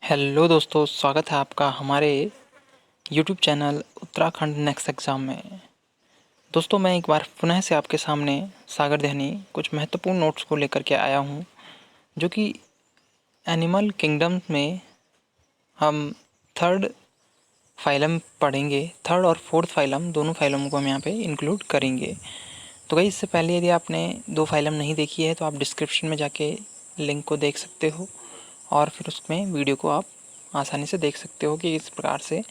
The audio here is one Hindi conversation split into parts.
हेलो दोस्तों, स्वागत है आपका हमारे YouTube channel Uttarakhand next exam में। दोस्तों, मैं एक बार पुनः से आपके सामने सागर दहनी कुछ महत्वपूर्ण नोट्स को लेकर के आया हूँ, जो कि एनिमल किंगडम में हम थर्ड फाइलम पढ़ेंगे। थर्ड और फोर्थ फाइलम, दोनों फाइलम को हम यहाँ पे इंक्लूड करेंगे। तो भाई, इससे पहले यदि आपने दो फाइलम नहीं देखी है तो आप डिस्क्रिप्शन में जाके लिंक को देख सकते हो और फिर उसमें वीडियो को आप आसानी से देख सकते हो कि इस प्रकार से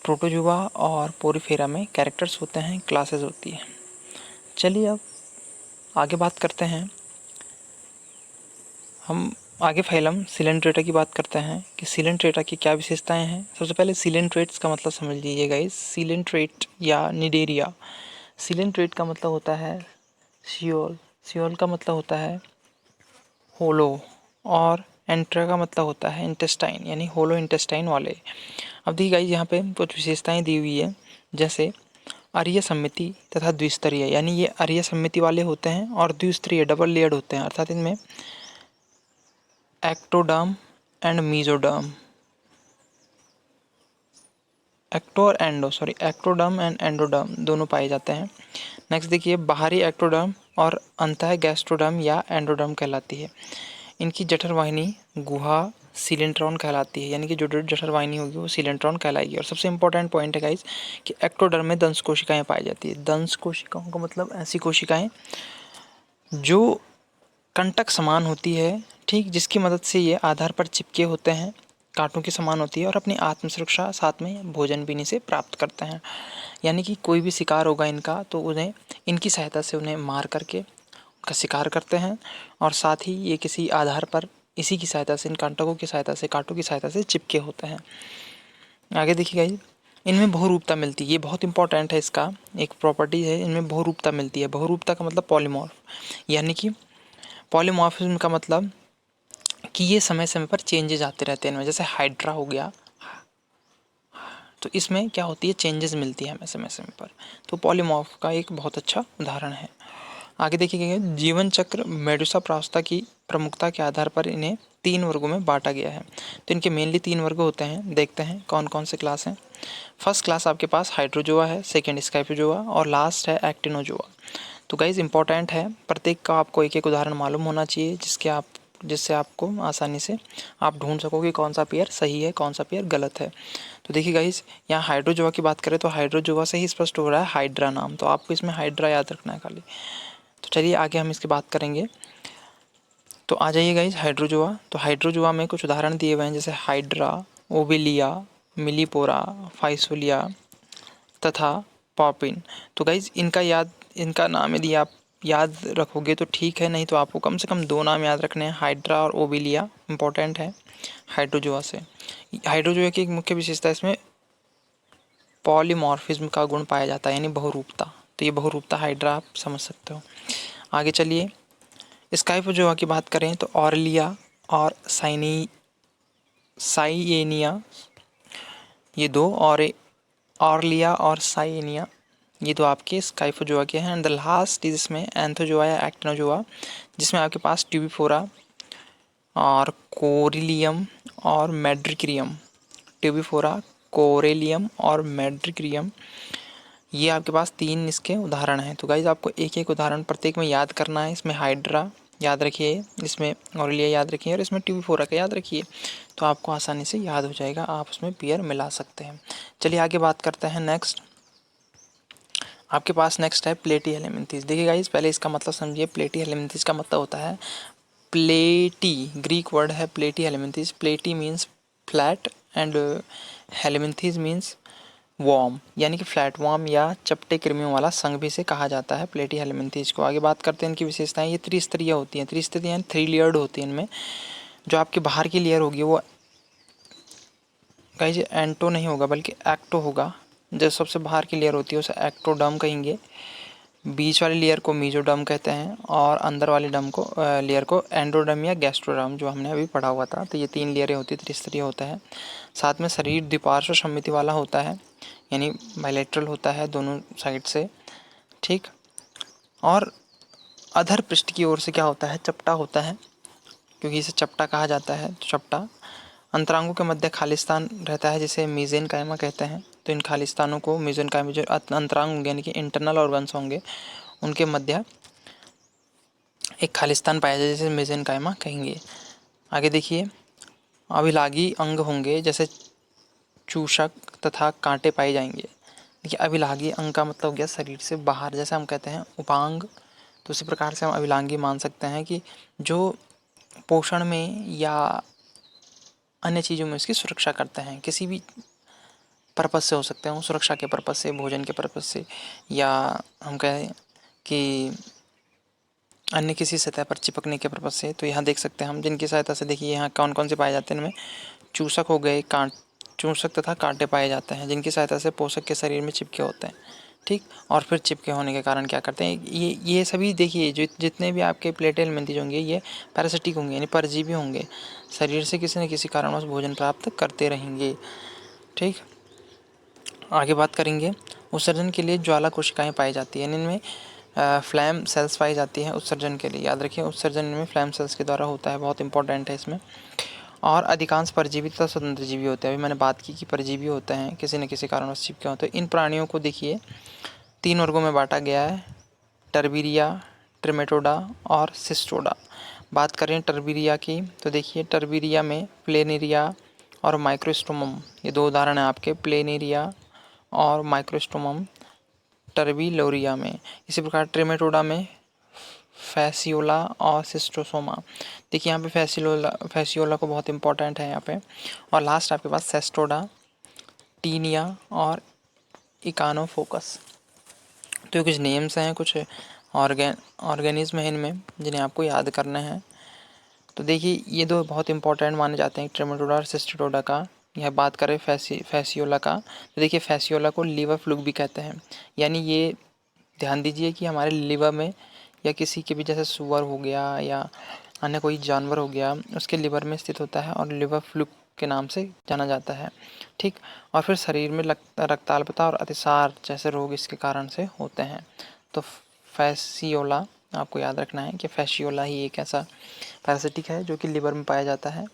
प्रोटोजुआ और पोरीफेरा में कैरेक्टर्स होते हैं, क्लासेस होती हैं। चलिए अब आगे बात करते हैं। हम आगे फाइलम सिलेंट्रेटा की बात करते हैं कि सिलेंट्रेटा की क्या विशेषताएं हैं। सबसे पहले सिलेंट्रेट्स का मतलब समझ लीजिएगा। इस सिलेंट्रेट या निडेरिया, सिलेंट्रेट का मतलब होता है सियोल, सियोल का मतलब होता है होलो, और एंट्रा का मतलब होता है इंटेस्टाइन, यानी होलो इंटेस्टाइन वाले। अब देखिए गाइस, यहाँ पे कुछ विशेषताएं दी हुई है, जैसे अरीय सम्मिति तथा द्विस्तरीय, यानी ये अरीय सम्मिति वाले होते हैं और द्विस्तरीय डबल लेयर्ड होते हैं, अर्थात इनमें ectoderm and mesoderm, ectoderm and endoderm दोनों पाए जाते हैं। नेक्स्ट देखिए, बाहरी एक्टोडर्म और अंतः गैस्ट्रोडर्म या एंडोडर्म कहलाती है। इनकी जठर वाहिनी गुहा सिलेंट्रॉन कहलाती है, यानी कि जो जठर वाहिनी होगी वो सिलेंट्रॉन कहलाएगी। और सबसे इंपॉर्टेंट पॉइंट है गाइस कि एक्टोडर्म में दंश कोशिकाएं पाई जाती है। दंश कोशिकाओं का मतलब ऐसी कोशिकाएं जो कंटक समान होती है, ठीक, जिसकी मदद से ये आधार पर चिपके होते हैं, कांटों के समान होती है और अपनी आत्म सुरक्षा साथ में भोजन पीने से प्राप्त करते हैं। यानी कि कोई भी शिकार होगा इनका तो उन्हें इनकी सहायता से उन्हें मार करके का शिकार करते हैं, और साथ ही ये किसी आधार पर इसी की सहायता से, इन कांटकों की सहायता से, कांटों की सहायता से चिपके होते हैं। आगे देखिएगा, इनमें बहुरूपता मिलती है। ये बहुत इंपॉर्टेंट है, इसका एक प्रॉपर्टी है, इनमें बहुरूपता मिलती है। बहुरूपता का मतलब पॉलीमॉर्फ, यानी कि पॉलीमॉर्फिज्म का मतलब कि ये समय समय पर चेंजेस आते रहते हैं इनमें। जैसे हाइड्रा हो गया, तो इसमें क्या होती है, चेंजेस मिलती है हमें समय समय पर। तो पॉलीमॉर्फ का एक बहुत अच्छा उदाहरण है। आगे देखिए, जीवन चक्र मेडुसा प्राउस्ता की प्रमुखता के आधार पर इन्हें 3 वर्गों में बांटा गया है। तो इनके मेनली 3 वर्ग होते हैं। देखते हैं कौन कौन से क्लास हैं। फर्स्ट क्लास आपके पास हाइड्रोजोआ है, सेकेंड स्काइफोजोआ और लास्ट है एक्टिनोजोआ। तो गाइज इंपॉर्टेंट है, प्रत्येक का आपको एक एक उदाहरण मालूम होना चाहिए, जिससे आपको आसानी से आप ढूंढ सको कि कौन सा पेयर सही है, कौन सा पेयर गलत है। तो देखिए गाइज, यहाँ हाइड्रोजोआ की बात करें तो हाइड्रोजोआ से ही स्पष्ट हो रहा है हाइड्रा नाम, तो आपको इसमें हाइड्रा याद रखना है खाली। तो चलिए आगे हम इसकी बात करेंगे। तो आ जाइए गाइज हाइड्रोजोआ। तो हाइड्रोजोआ में कुछ उदाहरण दिए हुए हैं, जैसे हाइड्रा, ओविलिया, मिलीपोरा, फाइसोलिया तथा पॉपिन। तो गाइज इनका नाम यदि आप याद रखोगे तो ठीक है, नहीं तो आपको कम से कम 2 नाम याद रखने हैं, हाइड्रा और ओविलिया इंपॉर्टेंट है हाइड्रोजोआ से। हाइड्रोजोआ की एक मुख्य विशेषता, इसमें पॉलीमॉर्फिज्म का गुण पाया जाता है, यानी बहुरूपता। तो ये बहुरूपता हाइड्रा आप समझ सकते हो। आगे चलिए, स्काइफोजोआ की बात करें तो ऑरलिया और साइएनिया, ये दो, और ऑरलिया और साइएनिया, ये दो आपके स्काइफोजोआ के हैं। एंड द लास्ट इज इसमें एंथोजोआ या एक्टिनोजोआ, जिसमें आपके पास ट्यूबिफोरा और कोरिलियम और मेड्रिक्रियम, ट्यूबिफोरा, कोरेलियम और मेड्रिक्रियम, ये आपके पास 3 इसके उदाहरण हैं। तो गाइज आपको एक एक उदाहरण प्रत्येक में याद करना है। इसमें हाइड्रा याद रखिए, इसमें ऑरेलिया याद रखिए और इसमें ट्यूबिफोरा का याद रखिए, तो आपको आसानी से याद हो जाएगा, आप उसमें पेयर मिला सकते हैं। चलिए आगे बात करते हैं। नेक्स्ट आपके पास नेक्स्ट है प्लेटी हेलेमिंथेस। देखिए गाइज, पहले इसका मतलब समझिए। प्लेटी हेलेमिंथेस का मतलब होता है प्लेटी, ग्रीक वर्ड है Platyhelminthes. Platy means flat and helminthes means worm, यानी कि फ्लैट वॉर्म या चपटे कृमियों वाला संघ भी इसे कहा जाता है प्लेटी हेलेमिंथेस को। आगे बात करते हैं इनकी विशेषताएं। ये त्रिस्तरीय होती हैं, त्रिस्तरीय यानी 3 लेयर्ड होती हैं। इनमें जो आपकी बाहर की लेयर होगी वो गाइज एंटो नहीं होगा बल्कि एक्टो होगा। जो सबसे बाहर की लेयर होती है उसे एक्टोडर्म कहेंगे, बीच वाली लेयर को मीजोडर्म कहते हैं और अंदर वाली लेयर को एंडोडर्म या गैस्ट्रोडर्म, जो हमने अभी पढ़ा हुआ था। तो ये 3 लेयरें होती है, त्रिस्तरीय होता है। साथ में शरीर द्विपार्श्व सममिति वाला होता है, यानी बायलैटरल होता है दोनों साइड से, ठीक। और अधर पृष्ठ की ओर से क्या होता है, चपटा होता है, क्योंकि इसे चपटा कहा जाता है। तो चपटा अंतरांगों के मध्य खालिस्तान रहता है जिसे मेसेनकाइमा कहते हैं। तो इन खालिस्तानों को मेसेनकाइमा, जो अंतरांग होंगे यानी कि इंटरनल ऑर्गन्स होंगे, उनके मध्य एक खालिस्तान पाया जाए जिसे मेसेनकाइमा कहेंगे। आगे देखिए, अभिलागी अंग होंगे जैसे चूषक तथा कांटे पाए जाएंगे। देखिए, अभिलागी अंग का मतलब हो गया शरीर से बाहर, जैसे हम कहते हैं उपांग, तो उसी प्रकार से हम अभिलांगी मान सकते हैं कि जो पोषण में या अन्य चीज़ों में उसकी सुरक्षा करते हैं, किसी भी पर्पज़ से हो सकते हैं, सुरक्षा के पर्पज़ से, भोजन के पर्पज़ से, या हम कहें कि अन्य किसी सतह पर चिपकने के पर्पज़ से। तो यहाँ देख सकते हैं हम, जिनकी सहायता से, देखिए यहाँ कौन कौन से पाए जाते हैं, इनमें चूसक हो गए, चूसक तथा कांटे पाए जाते हैं, जिनकी सहायता से पोषक के शरीर में चिपके होते हैं। ठीक, और फिर चिपके होने के कारण क्या करते हैं, ये सभी देखिए, जो जितने भी आपके प्लेटेल मेंथिज होंगे ये पैरासिटिक होंगे, यानी परजीवी होंगे, शरीर से किसी न किसी कारणवश भोजन प्राप्त करते रहेंगे। ठीक, आगे बात करेंगे, उत्सर्जन के लिए ज्वाला कोशिकाएं पाई जाती है। इनमें फ्लैम सेल्स पाई जाती हैं उत्सर्जन के लिए। याद रखिए, उत्सर्जन इनमें फ्लैम सेल्स के द्वारा होता है, बहुत इंपॉर्टेंट है इसमें। और अधिकांश परजीवी तथा स्वतंत्र जीवी होते हैं। अभी मैंने बात की कि परजीवी होते हैं, किसी न किसी कारणवश चिपके होते हैं। इन प्राणियों को देखिए 3 वर्गों में बांटा गया है, टर्बीरिया, ट्रिमेटोडा और सिस्टोडा। बात करें टर्बीरिया की, तो देखिए टर्बीरिया में प्लेनेरिया और माइक्रोस्टोमम, ये 2 उदाहरण हैं आपके, प्लेनेरिया और माइक्रोस्टोमम टर्बीलोरिया में। इसी प्रकार ट्रिमेटोडा में फैसियोला और सिस्टोसोमा। देखिए यहाँ पे फैसियोला को बहुत इंपॉर्टेंट है यहाँ पे। और लास्ट आपके पास सेस्टोडा, टीनिया और इकानोफोकस। तो ये कुछ नेम्स हैं, कुछ ऑर्गेनिज्म हैं इनमें, जिन्हें आपको याद करना है। तो देखिए ये 2 बहुत इंपॉर्टेंट माने जाते हैं, ट्रिमेटोडा और सिस्टोडा का। यह बात करें फैसियोला का, तो देखिए फैसियोला को लीवर फ्लूक भी कहते हैं। यानी ये ध्यान दीजिए कि हमारे लिवर में, या किसी के भी, जैसे सुअर हो गया या अन्य कोई जानवर हो गया, उसके लिवर में स्थित होता है और लिवर फ्लूक के नाम से जाना जाता है। ठीक, और फिर शरीर में रक्ताल्पता और अतिसार जैसे रोग इसके कारण से होते हैं। तो फैसियोला आपको याद रखना है कि फैसियोला ही एक ऐसा पैरासिटिक है जो कि लिवर में पाया जाता है,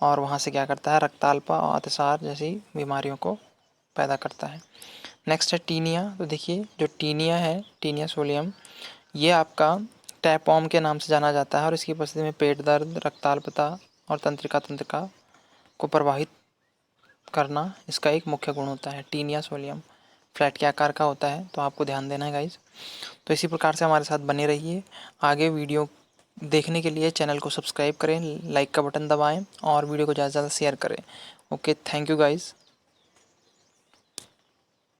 और वहाँ से क्या करता है, रक्ताल्पता और अतिसार जैसी बीमारियों को पैदा करता है। नेक्स्ट है टीनिया। तो देखिए जो टीनिया है, टीनिया सोलियम, ये आपका टैपॉम के नाम से जाना जाता है, और इसकी उपस्थिति में पेट दर्द, रक्ताल्पता और तंत्रिका को प्रभावित करना इसका एक मुख्य गुण होता है। टीनिया सोलियम फ्लैट के आकार का होता है, तो आपको ध्यान देना है गाइज। तो इसी प्रकार से हमारे साथ बने रहिए। आगे वीडियो देखने के लिए चैनल को सब्सक्राइब करें, लाइक का बटन दबाएं और वीडियो को ज़्यादा से ज़्यादा शेयर करें। Okay, thank you guys.